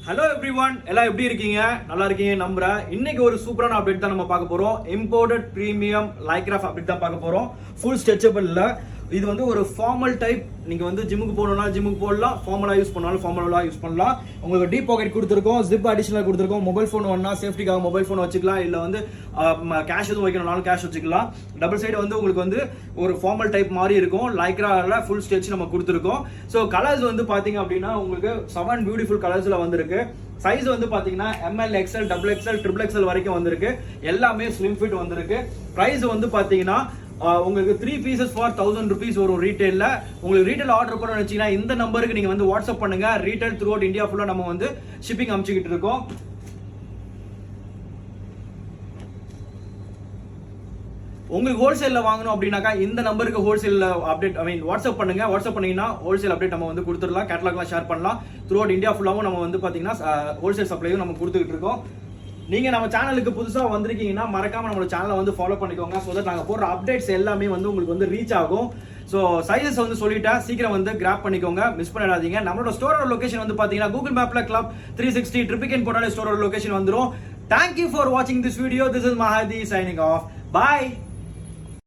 Hello everyone, எல்லாம் எப்படி இருக்கீங்க? நல்லா இருக்கீங்க நம்புறேன். இன்னைக்கு ஒரு சூப்பரான அப்டேட் தான் நம்ம பார்க்க போறோம். இம்போர்ட்டட் பிரீமியம் லைக்ரா ஃபேப்ரிக் தான் பார்க்க போறோம். ஃபுல் ஸ்ட்ரெச்சபிள்ல இது வந்து ஒரு ஃபார்மல் டைப். நீங்க வந்து ஜிம்முக்கு போகணும்னா ஜிம்முக்கு போடலாம், ஃபார்மலா யூஸ் பண்ணாலும் ஃபார்மலா யூஸ் பண்ணலாம். உங்களுக்கு டீப் பாக்கெட் கொடுத்துருக்கோம், ஜிப் அடிஷனல் கொடுத்துருக்கோம். மொபைல் ஃபோன் வேணா சேஃப்டிக்காக மொபைல் ஃபோன் வச்சுக்கலாம், இல்ல வந்து கேஷ் எதுவும் வைக்கணும்னாலும் கேஷ் வச்சுக்கலாம். டபுள் சைடு வந்து உங்களுக்கு வந்து ஒரு ஃபார்மல் டைப் மாதிரி இருக்கும். லைக்ரால ஃபுல் ஸ்ட்ரெச் நம்ம கொடுத்துருக்கோம். ஸோ கலர்ஸ் வந்து பாத்தீங்க அப்படின்னா உங்களுக்கு 7 பியூட்டிஃபுல் கலர்ஸ்ல வந்திருக்கு. சைஸ் வந்து பாத்தீங்கன்னா ML, XL, XXL, XXL வரைக்கும் வந்திருக்கு. எல்லாமே ஸ்லிம் ஃபிட் வந்திருக்கு. பிரைஸ் வந்து பாத்தீங்கன்னா உங்களுக்கு 3 pieces for 1000 rupees வரும் ரீட்டைல்ல. உங்களுக்கு ரீட்டைல் ஆர்டர் பண்ண நினைச்சீங்கன்னா இந்த நம்பருக்கு நீங்க வந்து வாட்ஸ்அப் பண்ணுங்க. ரீட்டைல் த்ரூ அவுட் இந்தியா ஃபுல்லா நம்ம வந்து ஷிப்பிங் அனுப்பிச்சுக்கிட்டு இருக்கோம். உங்களுக்கு ஹோல்சேல்ல வாங்கணும் அப்படின்னாக்கா இந்த நம்பருக்கு ஹோல்சேல்ல அப்டேட் வாட்ஸ்அப் பண்ணுங்க. வாட்ஸ்அப் பண்ணீங்கன்னா ஹோல்சேல் அப்டேட் நம்ம வந்து கொடுத்துடலாம். கேட்டலாக்லாம் ஷேர் பண்ணலாம். த்ரூ அவுட் இந்தியா ஃபுல்லாவும் நம்ம வந்து பாத்தீங்கன்னா ஹோல்சேல் சப்ளையும் நம்ம கொடுத்துக்கிட்டு இருக்கோம். நீங்க நம்ம சேனலுக்கு புதுசா வந்திருக்கீங்கன்னா மறக்காம நம்மளோட சேனலை வந்து ஃபாலோ பண்ணிக்கோங்க. சோ தட் நாங்க போடுற அப்டேட்ஸ் எல்லாமே வந்து உங்களுக்கு வந்து ரீச் ஆகும். சோ சைஸஸ் வந்து சொல்லிட்டேன், சீக்கிரம் வந்து கிராப் பண்ணிக்கோங்க, மிஸ் பண்ணிடாதீங்க. நம்மளோட ஸ்டோரோட லொகேஷன் வந்து பாத்தீங்கன்னா கூகுள் மேப்ல கிளப் 360 ட்ரிபிகன் போட்டாலே ஸ்டோரோட லொகேஷன் வந்துரும். Thank you for watching this video. This is Mahadi signing off. Bye.